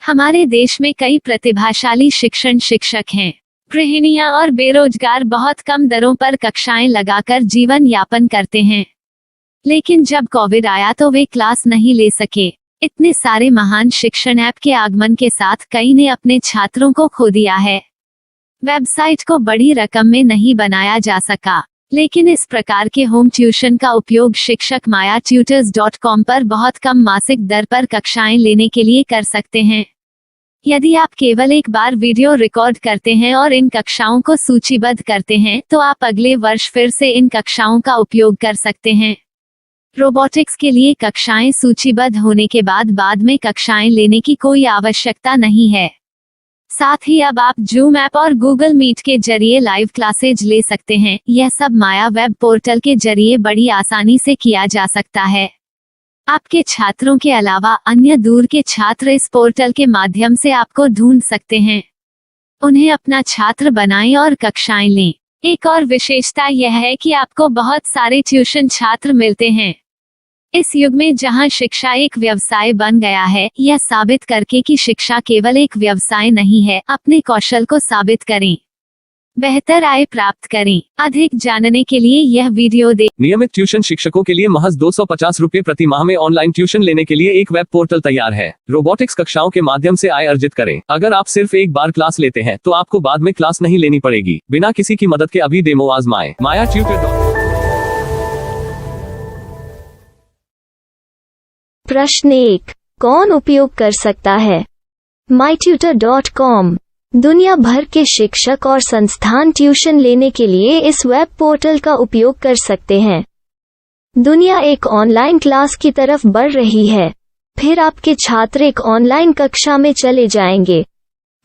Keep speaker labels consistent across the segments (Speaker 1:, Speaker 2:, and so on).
Speaker 1: हमारे देश में कई प्रतिभाशाली शिक्षण शिक्षक हैं। गृहिणियां और बेरोजगार बहुत कम दरों पर कक्षाएं लगाकर जीवन यापन करते हैं। लेकिन जब कोविड आया तो वे क्लास नहीं ले सके। इतने सारे महान शिक्षण ऐप के आगमन के साथ कई ने अपने छात्रों को खो दिया है। वेबसाइट को बड़ी रकम में नहीं बनाया जा सका, लेकिन इस प्रकार के होम ट्यूशन का उपयोग शिक्षक myatutors.com पर बहुत कम मासिक दर पर कक्षाएं लेने के लिए कर सकते हैं। यदि आप केवल एक बार वीडियो रिकॉर्ड करते हैं और इन कक्षाओं को सूचीबद्ध करते हैं तो आप अगले वर्ष फिर से इन कक्षाओं का उपयोग कर सकते हैं। रोबोटिक्स के लिए कक्षाएं सूचीबद्ध होने के बाद में कक्षाएं लेने की कोई आवश्यकता नहीं है। साथ ही अब आप जूम ऐप और गूगल मीट के जरिए लाइव क्लासेज ले सकते हैं। यह सब माया वेब पोर्टल के जरिए बड़ी आसानी से किया जा सकता है। आपके छात्रों के अलावा अन्य दूर के छात्र इस पोर्टल के माध्यम से आपको ढूंढ सकते हैं। उन्हें अपना छात्र बनाएं और कक्षाएं लें। एक और विशेषता यह है कि आपको बहुत सारे ट्यूशन छात्र मिलते हैं। इस युग में जहां शिक्षा एक व्यवसाय बन गया है, यह साबित करके कि शिक्षा केवल एक व्यवसाय नहीं है, अपने कौशल को साबित करें, बेहतर आय प्राप्त करें। अधिक जानने के लिए यह वीडियो देखें।
Speaker 2: नियमित ट्यूशन शिक्षकों के लिए महज 250 रुपए प्रति माह में ऑनलाइन ट्यूशन लेने के लिए एक वेब पोर्टल तैयार है। रोबोटिक्स कक्षाओं के माध्यम से आय अर्जित करें। अगर आप सिर्फ एक बार क्लास लेते हैं तो आपको बाद में क्लास नहीं लेनी पड़ेगी। बिना किसी की मदद के अभी डेमो आजमाएं। myatutors.com।
Speaker 3: प्रश्न 1, कौन उपयोग कर सकता है? mytutor.com दुनिया भर के शिक्षक और संस्थान ट्यूशन लेने के लिए इस वेब पोर्टल का उपयोग कर सकते हैं। दुनिया एक ऑनलाइन क्लास की तरफ बढ़ रही है। फिर आपके छात्र एक ऑनलाइन कक्षा में चले जाएंगे।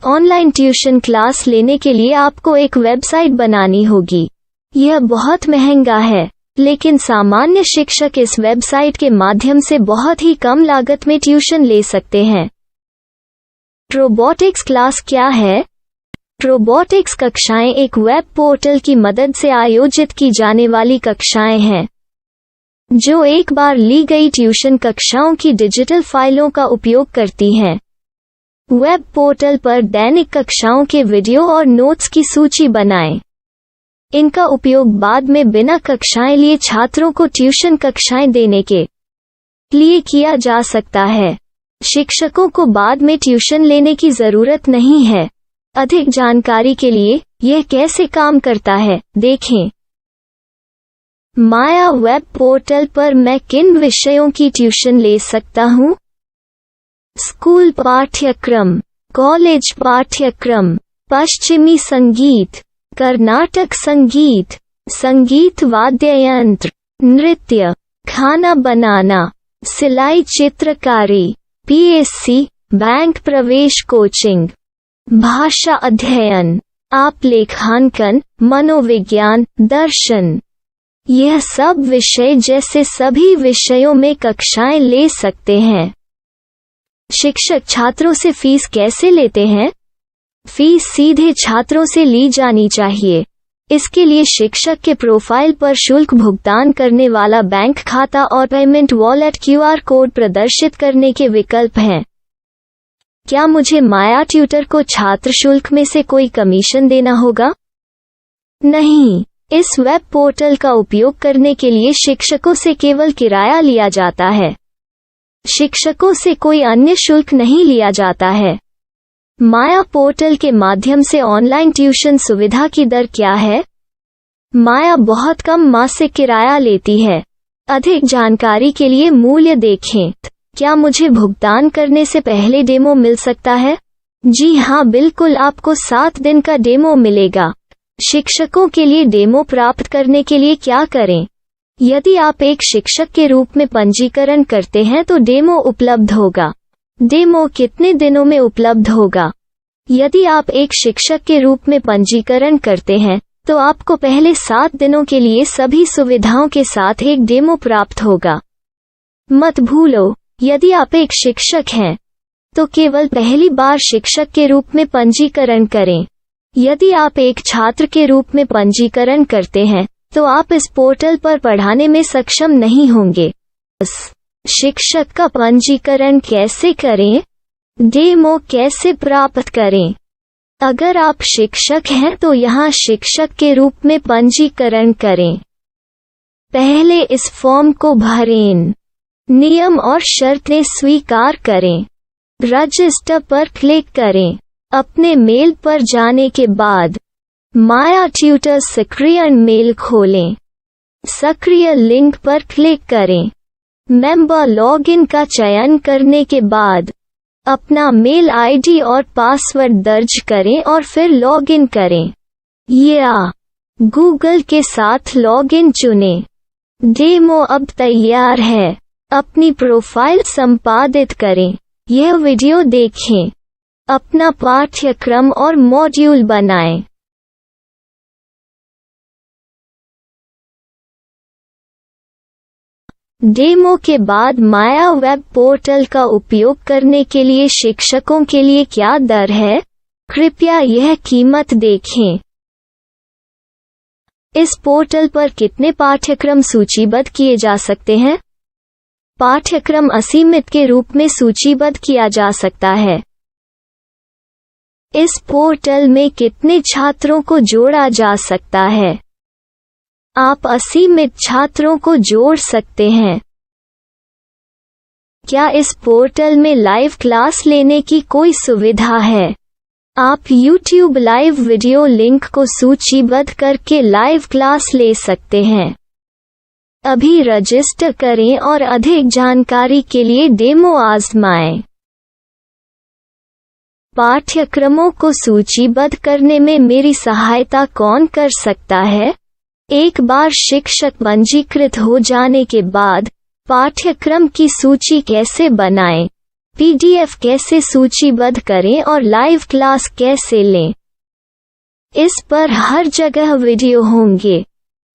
Speaker 3: ऑनलाइन ट्यूशन क्लास लेने के लिए आपको एक वेबसाइट बनानी होगी। यह बहुत महंगा है, लेकिन सामान्य शिक्षक इस वेबसाइट के माध्यम से बहुत ही कम लागत में ट्यूशन ले सकते हैं। रोबोटिक्स क्लास क्या है? रोबोटिक्स कक्षाएं एक वेब पोर्टल की मदद से आयोजित की जाने वाली कक्षाएं हैं, जो एक बार ली गई ट्यूशन कक्षाओं की डिजिटल फाइलों का उपयोग करती हैं। वेब पोर्टल पर दैनिक कक्षाओं के वीडियो और नोट्स की सूची बनाएं। इनका उपयोग बाद में बिना कक्षाएं लिए छात्रों को ट्यूशन कक्षाएं देने के लिए किया जा सकता है। शिक्षकों को बाद में ट्यूशन लेने की जरूरत नहीं है। अधिक जानकारी के लिए यह कैसे काम करता है, देखें। माया वेब पोर्टल पर मैं किन विषयों की ट्यूशन ले सकता हूँ? स्कूल पाठ्यक्रम, कॉलेज पाठ्यक्रम, पश्चिमी संगीत, कर्नाटक संगीत, संगीत वाद्य यंत्र, नृत्य, खाना बनाना, सिलाई चित्रकारी, पीएससी, बैंक प्रवेश कोचिंग, भाषा अध्ययन, आप लेखांकन, मनोविज्ञान, दर्शन। यह सब विषय जैसे सभी विषयों में कक्षाएं ले सकते हैं। शिक्षक छात्रों से फीस कैसे लेते हैं? फीस सीधे छात्रों से ली जानी चाहिए। इसके लिए शिक्षक के प्रोफाइल पर शुल्क भुगतान करने वाला बैंक खाता और पेमेंट वॉलेट क्यूआर कोड प्रदर्शित करने के विकल्प हैं। क्या मुझे माया ट्यूटर को छात्र शुल्क में से कोई कमीशन देना होगा? नहीं, इस वेब पोर्टल का उपयोग करने के लिए शिक्षकों से केवल किराया लिया जाता है। शिक्षकों से कोई अन्य शुल्क नहीं लिया जाता है। माया पोर्टल के माध्यम से ऑनलाइन ट्यूशन सुविधा की दर क्या है? माया बहुत कम मासिक किराया लेती है। अधिक जानकारी के लिए मूल्य देखें। क्या मुझे भुगतान करने से पहले डेमो मिल सकता है? जी हाँ, बिल्कुल, आपको 7 दिन का डेमो मिलेगा। शिक्षकों के लिए डेमो प्राप्त करने के लिए क्या करें? यदि आप एक शिक्षक के रूप में पंजीकरण करते हैं तो डेमो उपलब्ध होगा। डेमो कितने दिनों में उपलब्ध होगा? यदि आप एक शिक्षक के रूप में पंजीकरण करते हैं तो आपको पहले 7 दिनों के लिए सभी सुविधाओं के साथ एक डेमो प्राप्त होगा। मत भूलो, यदि आप एक शिक्षक हैं तो केवल पहली बार शिक्षक के रूप में पंजीकरण करें। यदि आप एक छात्र के रूप में पंजीकरण करते हैं तो आप इस पोर्टल पर पढ़ाने में सक्षम नहीं होंगे। शिक्षक का पंजीकरण कैसे करें? डेमो कैसे प्राप्त करें? अगर आप शिक्षक हैं तो यहाँ शिक्षक के रूप में पंजीकरण करें। पहले इस फॉर्म को भरें। नियम और शर्तें स्वीकार करें। रजिस्टर पर क्लिक करें। अपने मेल पर जाने के बाद माया ट्यूटर सक्रिय मेल खोलें। सक्रिय लिंक पर क्लिक करें। मेंबर लॉगिन का चयन करने के बाद अपना मेल आईडी और पासवर्ड दर्ज करें और फिर लॉगिन करें या गूगल के साथ लॉगिन चुनें। डेमो अब तैयार है। अपनी प्रोफाइल संपादित करें। यह वीडियो देखें। अपना पाठ्यक्रम और मॉड्यूल बनाएं। डेमो के बाद माया वेब पोर्टल का उपयोग करने के लिए शिक्षकों के लिए क्या दर है? कृपया यह कीमत देखें। इस पोर्टल पर कितने पाठ्यक्रम सूचीबद्ध किए जा सकते हैं? पाठ्यक्रम असीमित के रूप में सूचीबद्ध किया जा सकता है। इस पोर्टल में कितने छात्रों को जोड़ा जा सकता है? आप असीमित छात्रों को जोड़ सकते हैं। क्या इस पोर्टल में लाइव क्लास लेने की कोई सुविधा है? आप YouTube लाइव वीडियो लिंक को सूचीबद्ध करके लाइव क्लास ले सकते हैं। अभी रजिस्टर करें और अधिक जानकारी के लिए डेमो आजमाएं। पाठ्यक्रमों को सूचीबद्ध करने में मेरी सहायता कौन कर सकता है? एक बार शिक्षक पंजीकृत हो जाने के बाद पाठ्यक्रम की सूची कैसे बनाएं? PDF कैसे सूचीबद्ध करें और लाइव क्लास कैसे लें? इस पर हर जगह वीडियो होंगे।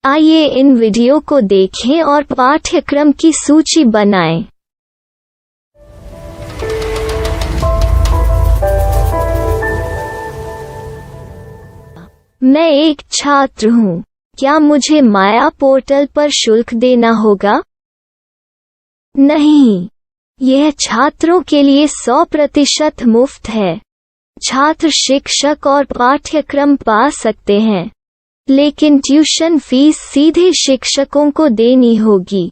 Speaker 3: आइए इन वीडियो को देखें और पाठ्यक्रम की सूची बनाएं। मैं एक छात्र हूँ। क्या मुझे माया पोर्टल पर शुल्क देना होगा? नहीं, यह छात्रों के लिए 100% मुफ्त है। छात्र शिक्षक और पाठ्यक्रम पा सकते हैं, लेकिन ट्यूशन फीस सीधे शिक्षकों को देनी होगी।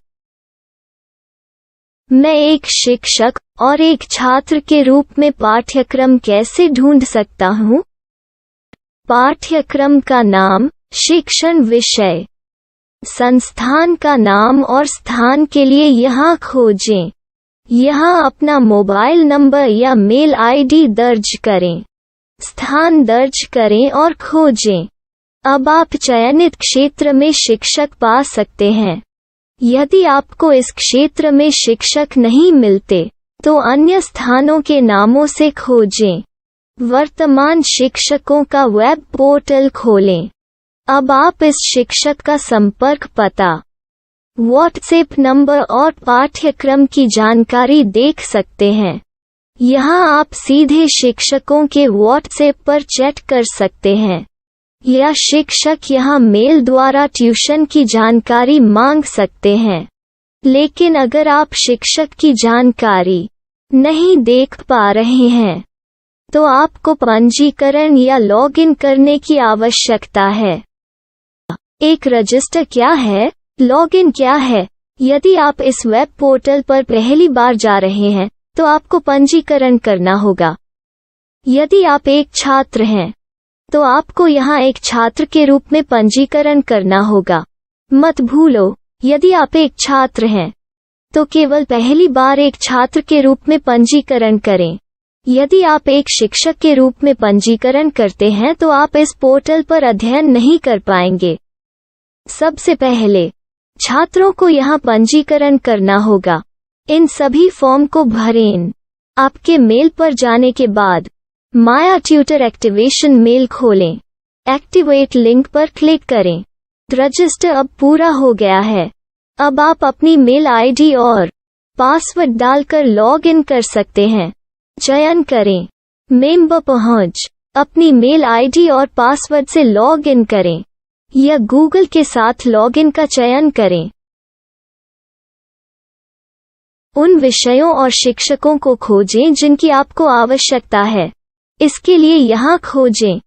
Speaker 3: मैं एक शिक्षक और एक छात्र के रूप में पाठ्यक्रम कैसे ढूंढ सकता हूँ? पाठ्यक्रम का नाम, शिक्षण विषय, संस्थान का नाम और स्थान के लिए यहाँ खोजें। यहाँ अपना मोबाइल नंबर या मेल आईडी दर्ज करें। स्थान दर्ज करें और खोजें। अब आप चयनित क्षेत्र में शिक्षक पा सकते हैं। यदि आपको इस क्षेत्र में शिक्षक नहीं मिलते, तो अन्य स्थानों के नामों से खोजें। वर्तमान शिक्षकों का वेब पोर्टल खोलें। अब आप इस शिक्षक का संपर्क पता, व्हाट्सएप नंबर और पाठ्यक्रम की जानकारी देख सकते हैं। यहाँ आप सीधे शिक्षकों के व्हाट्सएप पर चैट कर सकते हैं या शिक्षक यहाँ मेल द्वारा ट्यूशन की जानकारी मांग सकते हैं। लेकिन अगर आप शिक्षक की जानकारी नहीं देख पा रहे हैं, तो आपको पंजीकरण या लॉगिन करने की आवश्यकता है। एक रजिस्टर क्या है? लॉगिन क्या है? यदि आप इस वेब पोर्टल पर पहली बार जा रहे हैं, तो आपको पंजीकरण करना होगा। यदि आप एक छात्र हैं, तो आपको यहाँ एक छात्र के रूप में पंजीकरण करना होगा। मत भूलो, यदि आप एक छात्र हैं, तो केवल पहली बार एक छात्र के रूप में पंजीकरण करें। यदि आप एक शिक्षक के रूप में पंजीकरण करते हैं, तो आप इस पोर्टल पर अध्ययन नहीं कर पाएंगे। सबसे पहले छात्रों को यहाँ पंजीकरण करना होगा। इन सभी फॉर्म को भरें। आपके मेल पर जाने के बाद माया ट्यूटर एक्टिवेशन मेल खोलें। एक्टिवेट लिंक पर क्लिक करें। रजिस्टर अब पूरा हो गया है। अब आप अपनी मेल आईडी और पासवर्ड डालकर लॉग इन कर सकते हैं। चयन करें मेंबर पहुंच। अपनी मेल आईडी और पासवर्ड से लॉग इन करें या गूगल के साथ लॉगिन का चयन करें। उन विषयों और शिक्षकों को खोजें जिनकी आपको आवश्यकता है। इसके लिए यहाँ खोजें।